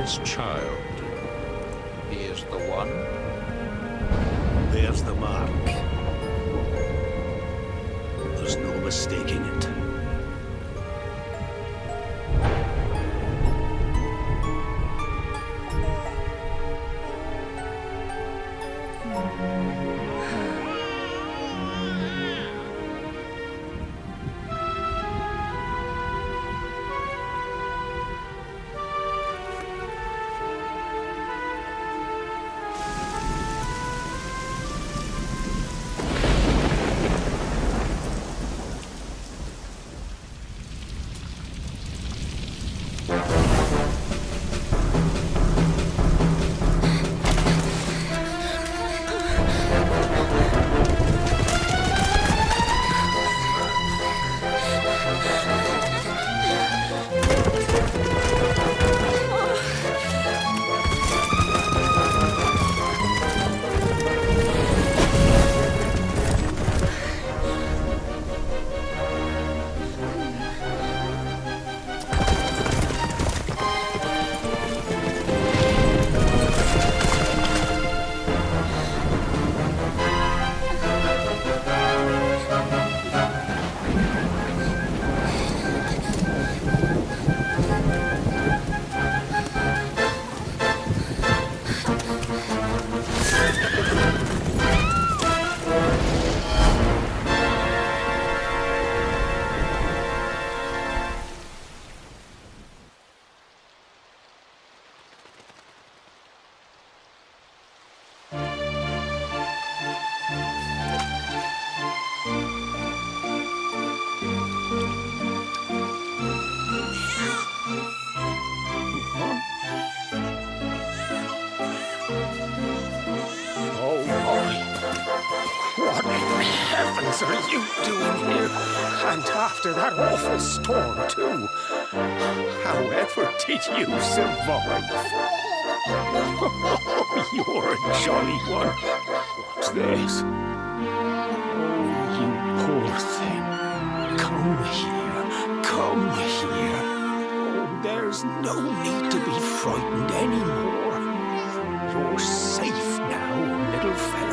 this child. He is the one? There's the mark. There's no mistaking it. What in heavens are you doing here? And after that awful storm, too. However did you survive? You're a jolly one. What's this? Oh, you poor thing. Come here. Come here. Oh, there's no need to be frightened anymore. You're safe now, little fellow.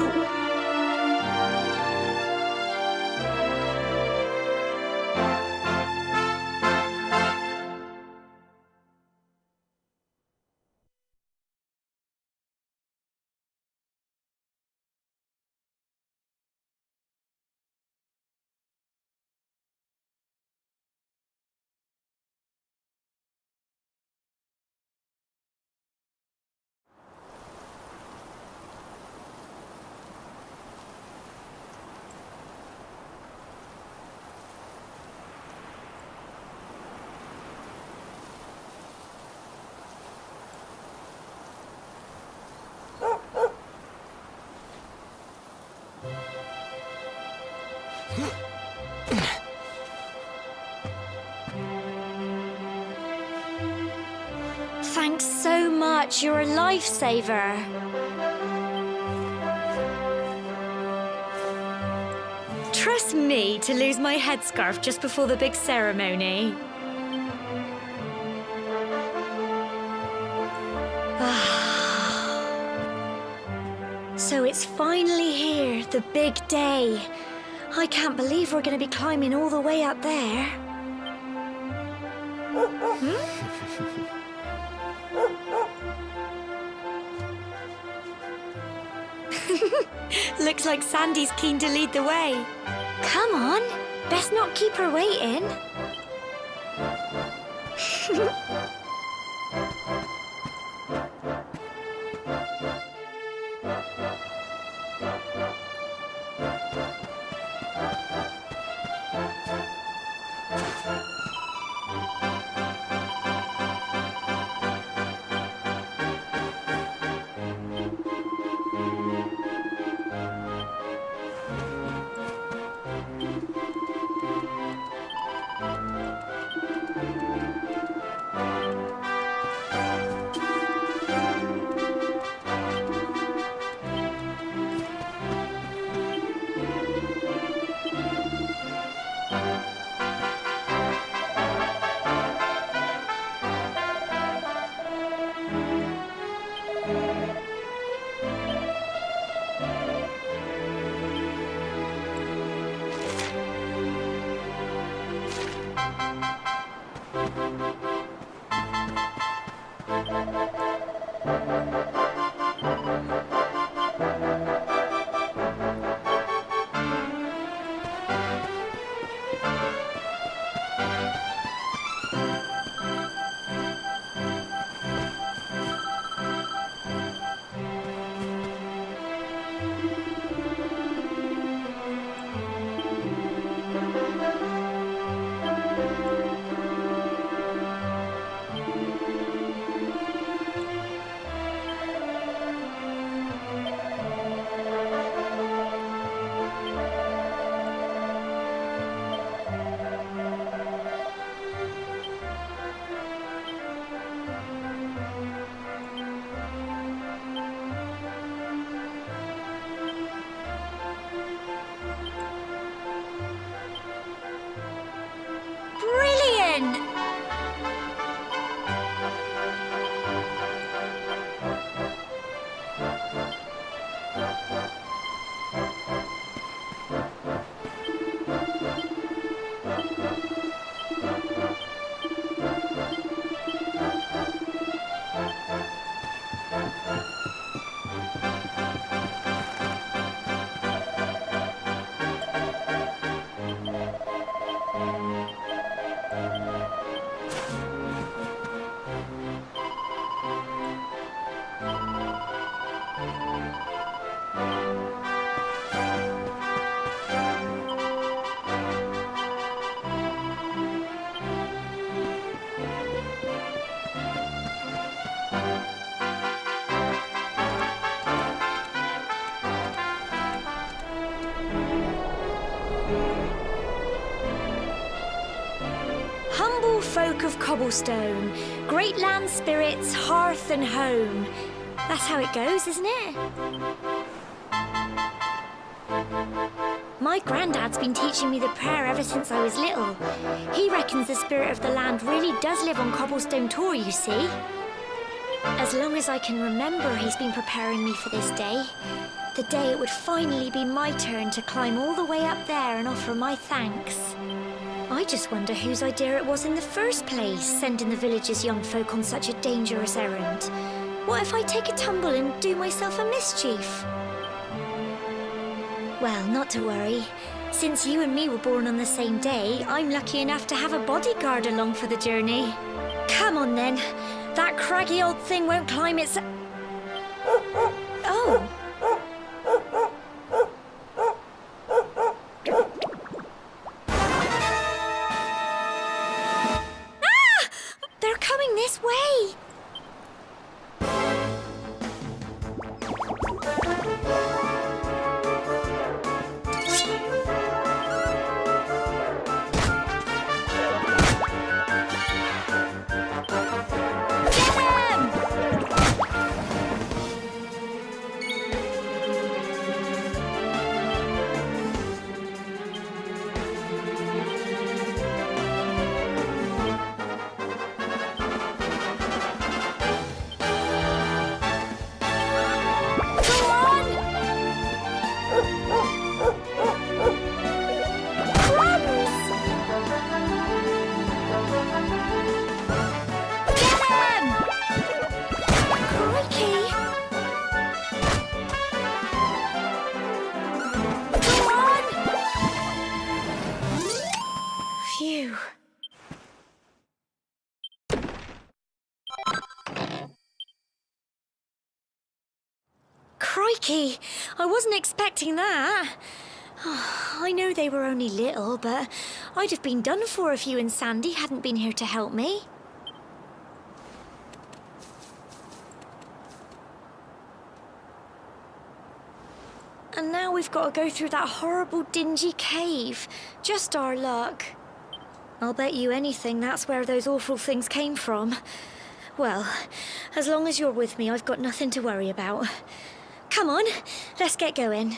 Thanks so much. You're a lifesaver. Trust me to lose my headscarf just before the big ceremony. So it's finally here, the big day. I can't believe we're going to be climbing all the way up there. Looks like Sandy's keen to lead the way. Come on, best not keep her waiting. Humble folk of cobblestone, great land spirits, hearth and home. That's how it goes, isn't it? My granddad's been teaching me the prayer ever since I was little. He reckons the spirit of the land really does live on Cobblestone Tor, you see. As long as I can remember, he's been preparing me for this day. The day it would finally be my turn to climb all the way up there and offer my thanks. I just wonder whose idea it was in the first place, sending the village's young folk on such a dangerous errand. What if I take a tumble and do myself a mischief? Well, not to worry. Since you and me were born on the same day, I'm lucky enough to have a bodyguard along for the journey. Come on then. That craggy old thing won't climb its... Oh! Ah! They're coming this way! Phew. Crikey! I wasn't expecting that. Oh, I know they were only little, but I'd have been done for if you and Sandy hadn't been here to help me. And now we've got to go through that horrible, dingy cave. Just our luck. I'll bet you anything that's where those awful things came from. Well, as long as you're with me, I've got nothing to worry about. Come on, let's get going.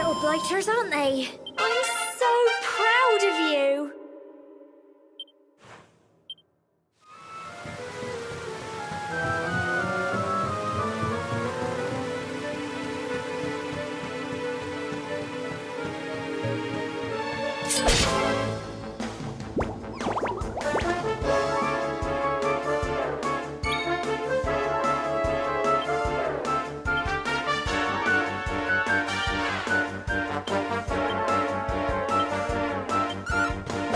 little blighters, aren't they? I'm so proud of you.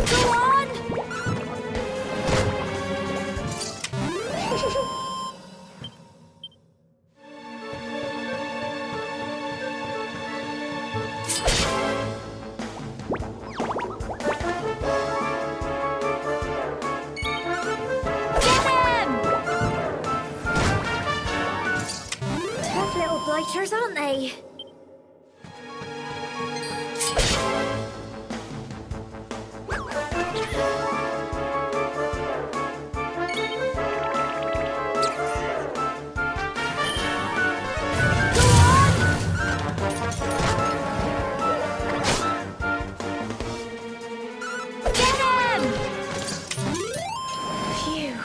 Go on! Get him! Tough little blighters, aren't they? Go on! Get him! Phew.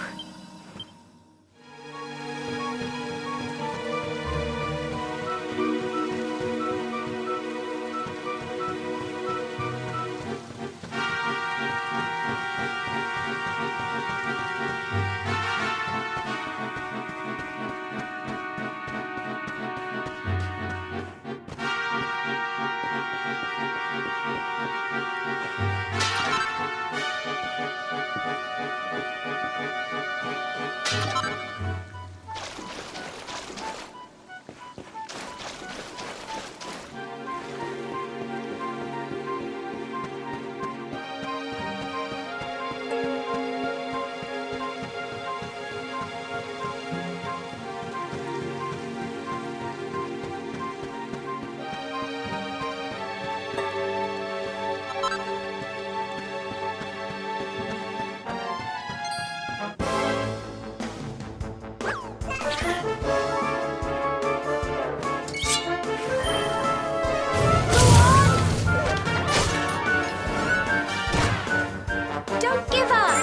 Don't give up!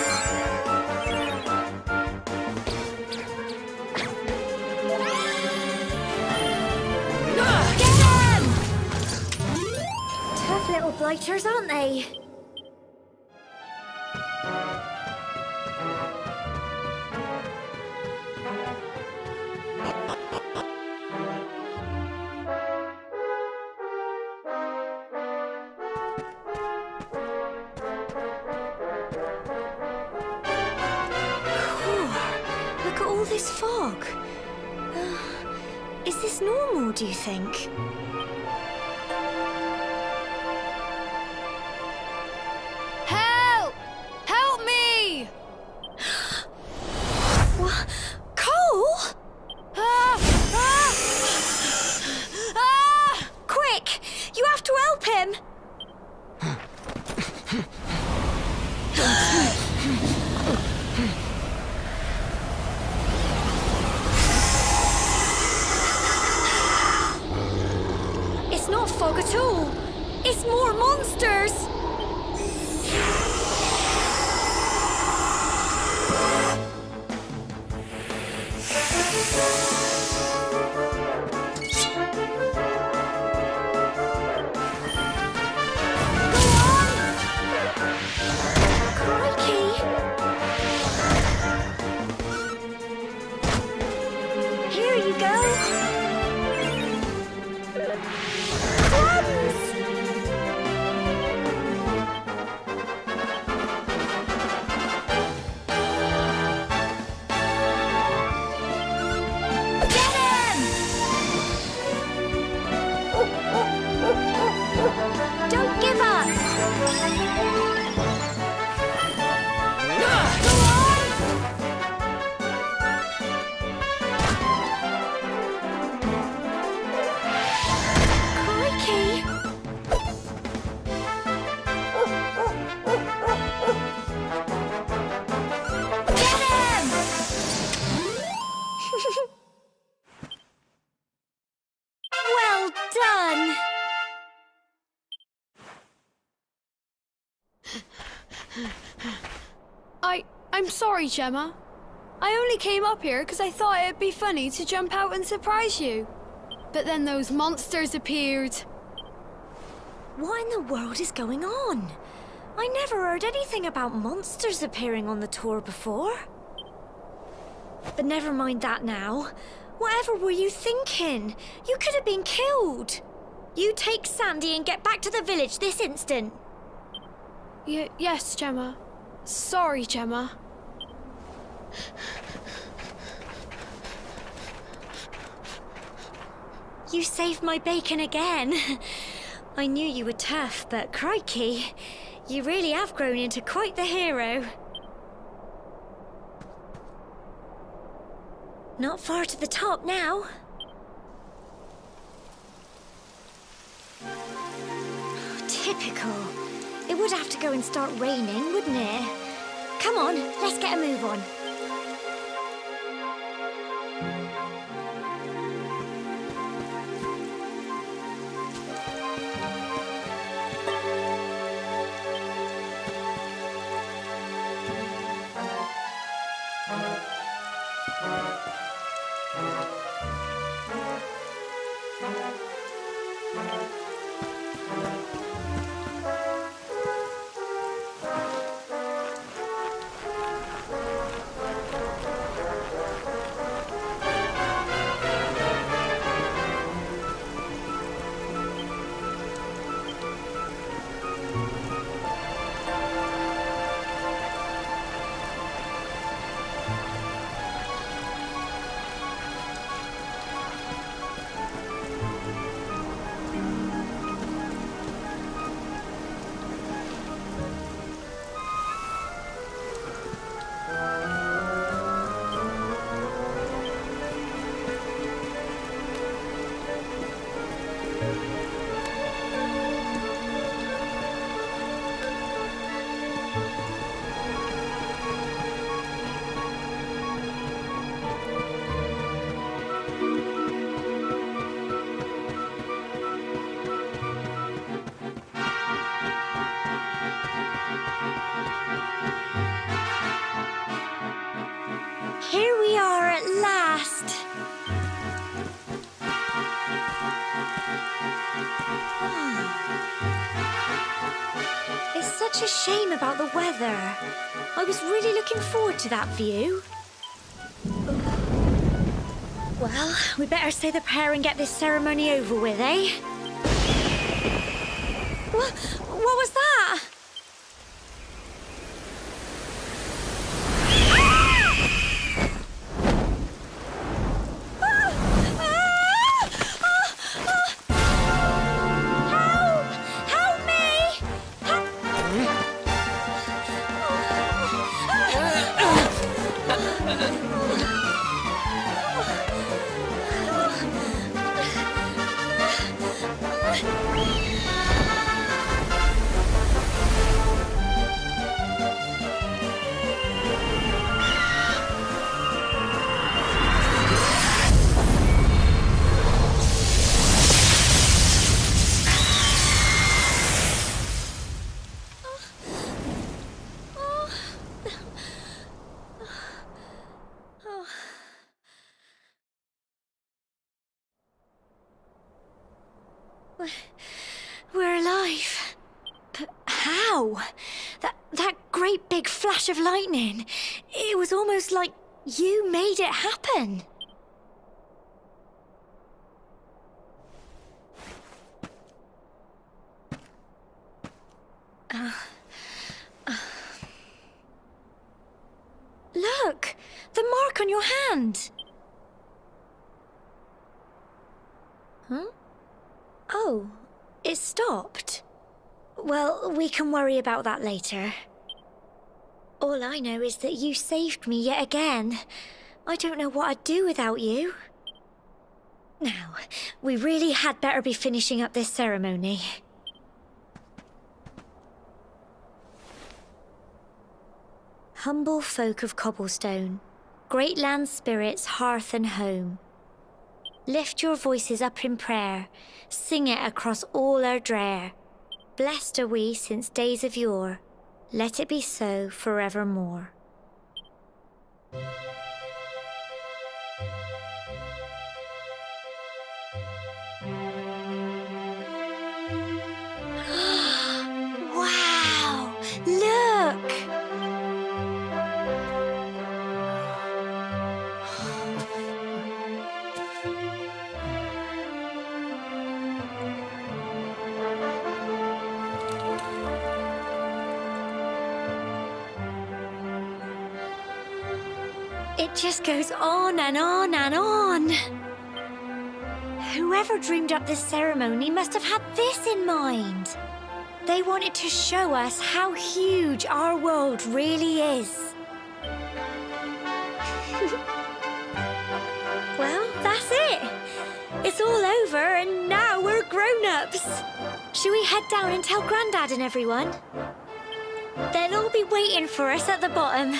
Get him! Tough little blighters, aren't they? Look at all this fog. Is this normal, do you think? Help! Help me! What? Cole? Quick! You have to help him! It's not fog at all. It's more monsters. Go on! Crikey! Here you go. Crumbs! Get him! Don't give up! Go on! Crikey! Get him! Well done! I'm sorry, Gemma. I only came up here because I thought it'd be funny to jump out and surprise you. But then those monsters appeared. What in the world is going on? I never heard anything about monsters appearing on the tour before. But never mind that now. Whatever were you thinking? You could have been killed. You take Sandy and get back to the village this instant. Yes, Gemma. Sorry, Gemma. You saved my bacon again. I knew you were tough, but crikey, you really have grown into quite the hero. Not far to the top now. Typical. It would have to go and start raining, wouldn't it? Come on, let's get a move on. Here we are at last. It's such a shame about the weather. I was really looking forward to that view. Well, we better say the prayer and get this ceremony over with, eh? What was that? We're alive. But how? That great big flash of lightning. It was almost like you made it happen. Look! The mark on your hand! Huh? Oh, it stopped. Well, we can worry about that later. All I know is that you saved me yet again. I don't know what I'd do without you. Now, we really had better be finishing up this ceremony. Humble folk of cobblestone, great land spirits, hearth and home. Lift your voices up in prayer, sing it across all our drear. Blessed are we since days of yore, Let it be so forevermore. Wow! Look! It just goes on and on and on. Whoever dreamed up this ceremony must have had this in mind. They wanted to show us how huge our world really is. Well, that's it. It's all over and now we're grown-ups. Shall we head down and tell Grandad and everyone? They'll all be waiting for us at the bottom.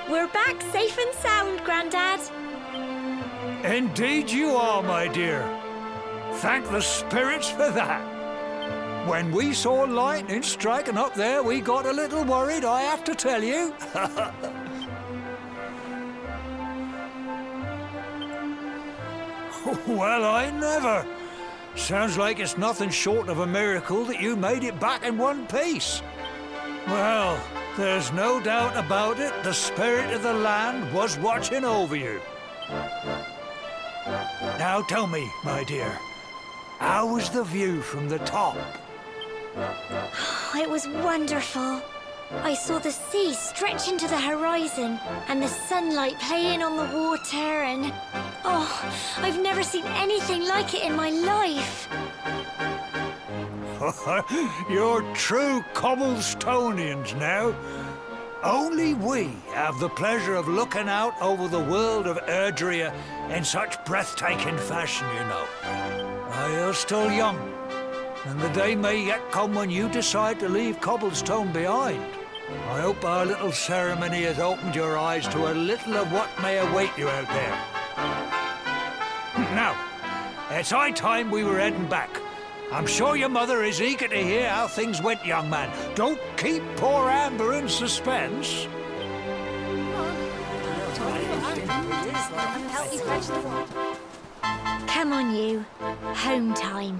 We're back safe and sound, Grandad. Indeed you are, my dear. Thank the spirits for that. When we saw lightning striking up there, we got a little worried, I have to tell you. Well, I never. Sounds like it's nothing short of a miracle that you made it back in one piece. Well, there's no doubt about it, the spirit of the land was watching over you. Now tell me, my dear, how was the view from the top? It was wonderful. I saw the sea stretch into the horizon and the sunlight playing on the water and... Oh, I've never seen anything like it in my life. You're true Cobblestonians now. Only we have the pleasure of looking out over the world of Erdrea in such breathtaking fashion, you know. You're still young, and the day may yet come when you decide to leave Cobblestone behind. I hope our little ceremony has opened your eyes to a little of what may await you out there. Now, it's high time we were heading back. I'm sure your mother is eager to hear how things went, young man. Don't keep poor Amber in suspense. Come on, you. Home time.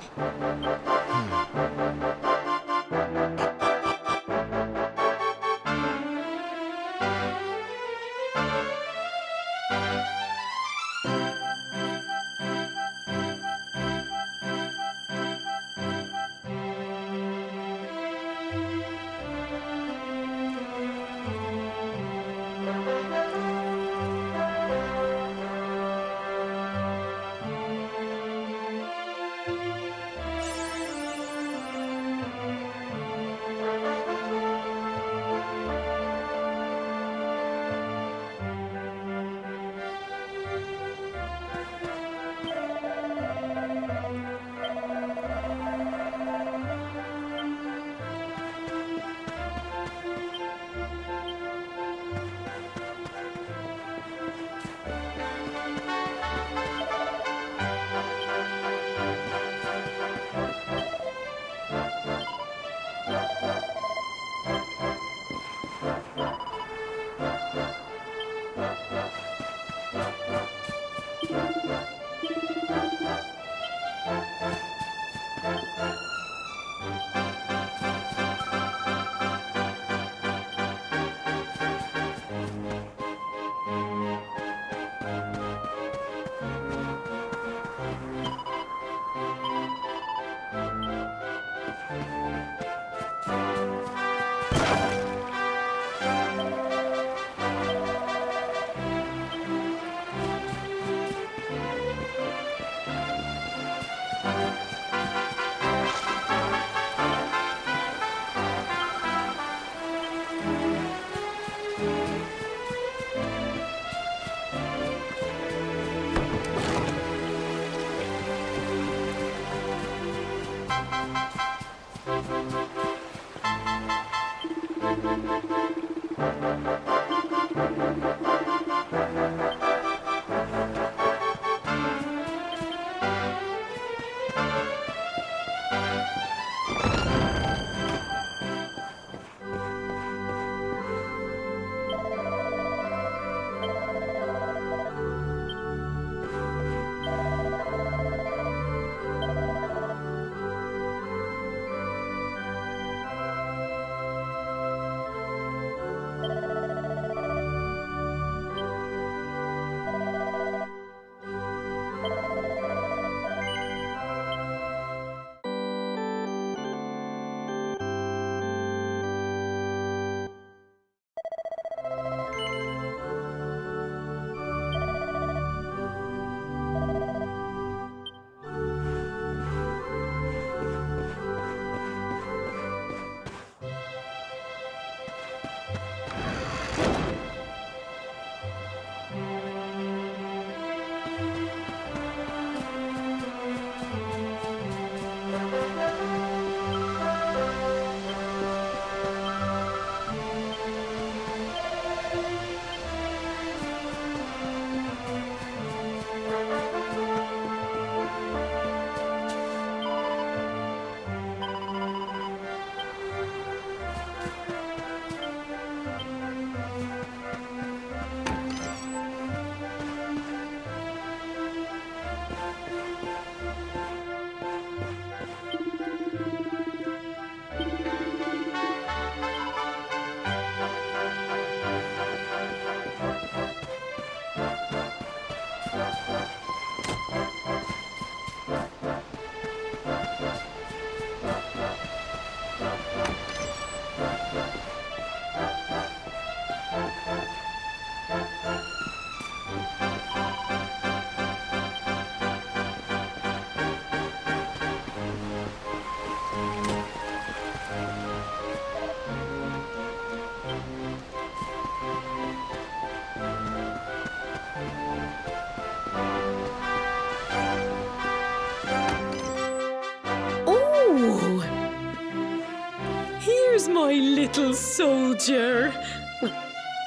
little soldier.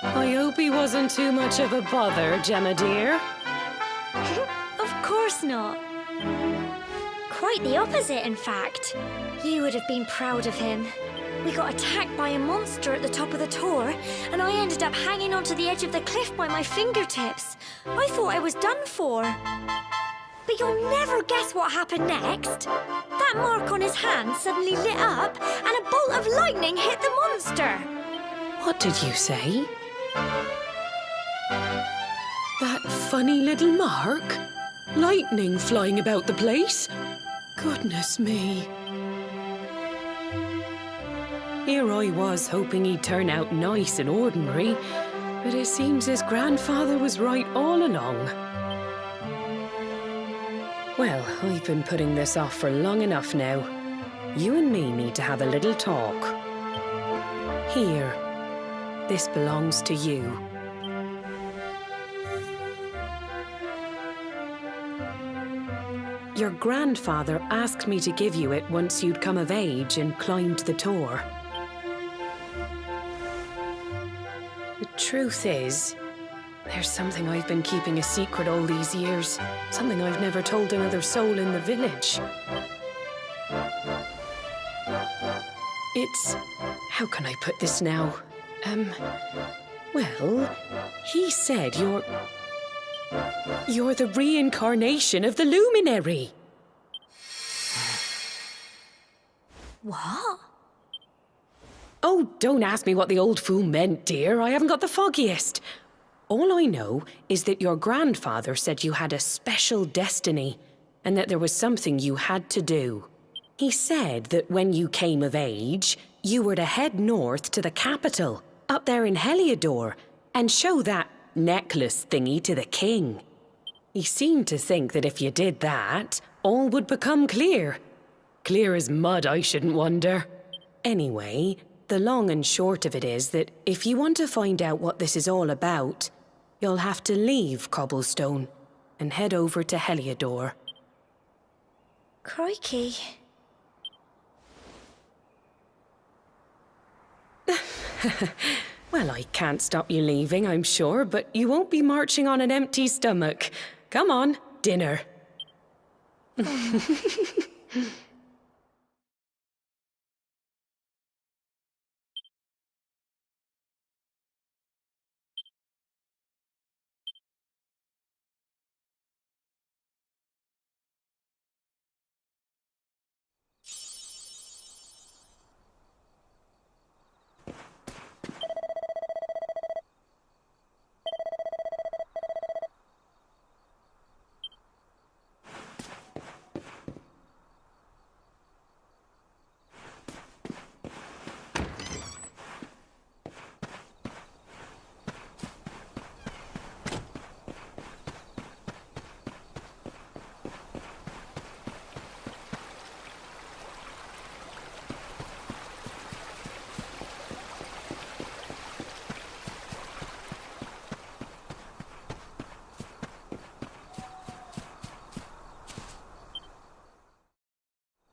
I hope he wasn't too much of a bother, Gemma dear. Of course not. Quite the opposite, in fact. You would have been proud of him. We got attacked by a monster at the top of the tower, and I ended up hanging onto the edge of the cliff by my fingertips. I thought I was done for. But you'll never guess what happened next. That mark on his hand suddenly lit up, and a bolt of lightning hit the monster. What did you say? That funny little mark? Lightning flying about the place? Goodness me. Here I was hoping he'd turn out nice and ordinary, but it seems his grandfather was right all along. Well, I've been putting this off for long enough now. You and me need to have a little talk. Here, this belongs to you. Your grandfather asked me to give you it once you'd come of age and climbed the tower. The truth is, there's something I've been keeping a secret all these years. Something I've never told another soul in the village. It's... how can I put this now? Well, he said you're the reincarnation of the luminary. What? Oh, don't ask me what the old fool meant, dear. I haven't got the foggiest. All I know is that your grandfather said you had a special destiny and that there was something you had to do. He said that when you came of age, you were to head north to the capital, up there in Heliodor, and show that necklace thingy to the king. He seemed to think that if you did that, all would become clear. Clear as mud, I shouldn't wonder. Anyway, the long and short of it is that if you want to find out what this is all about, you'll have to leave Cobblestone and head over to Heliodor. Crikey. Well, I can't stop you leaving, I'm sure, but you won't be marching on an empty stomach. Come on, dinner.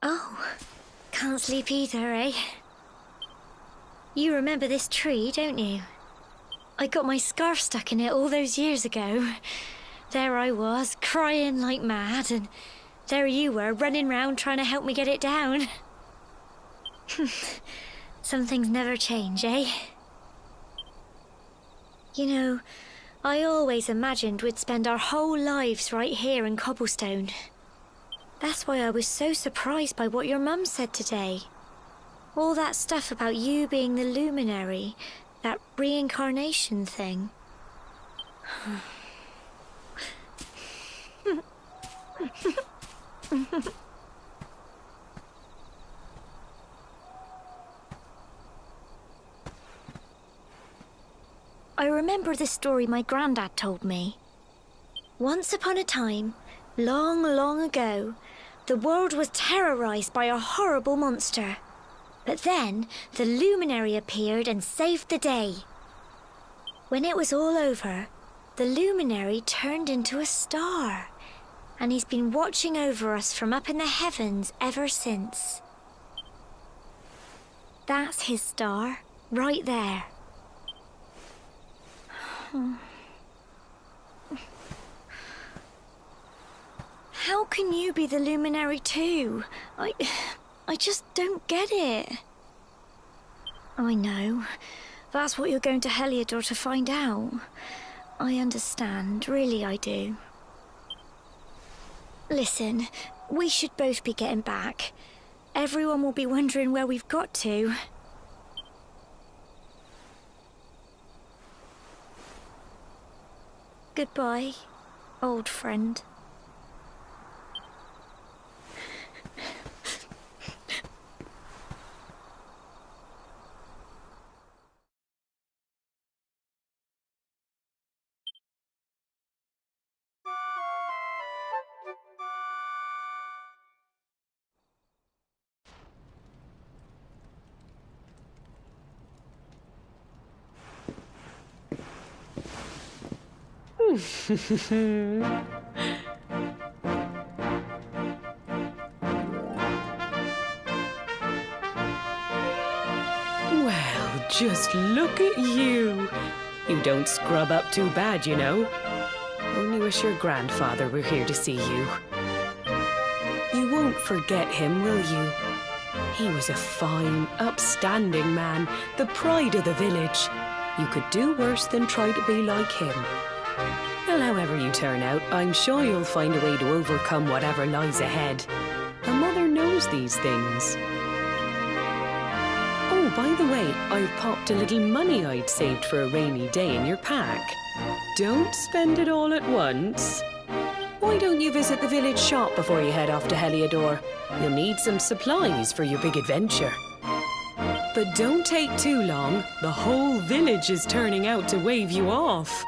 Oh, can't sleep either, eh? You remember this tree, don't you? I got my scarf stuck in it all those years ago. There I was, crying like mad, and there you were, running round trying to help me get it down. Some things never change, eh? You know, I always imagined we'd spend our whole lives right here in Cobblestone. That's why I was so surprised by what your mum said today. All that stuff about you being the luminary, that reincarnation thing. I remember the story my granddad told me. Once upon a time, long, long ago, the world was terrorized by a horrible monster. But then, the luminary appeared and saved the day. When it was all over, the luminary turned into a star. And he's been watching over us from up in the heavens ever since. That's his star, right there. How can you be the luminary too? I just don't get it. I know. That's what you're going to Heliodor to find out. I understand, really I do. Listen, we should both be getting back. Everyone will be wondering where we've got to. Goodbye, old friend. Well, just look at you. You don't scrub up too bad, you know. Only wish your grandfather were here to see you. You won't forget him, will you? He was a fine, upstanding man, the pride of the village. You could do worse than try to be like him. Well, however you turn out, I'm sure you'll find a way to overcome whatever lies ahead. A mother knows these things. Oh, by the way, I've popped a little money I'd saved for a rainy day in your pack. Don't spend it all at once. Why don't you visit the village shop before you head off to Heliodor? You'll need some supplies for your big adventure. But don't take too long. The whole village is turning out to wave you off.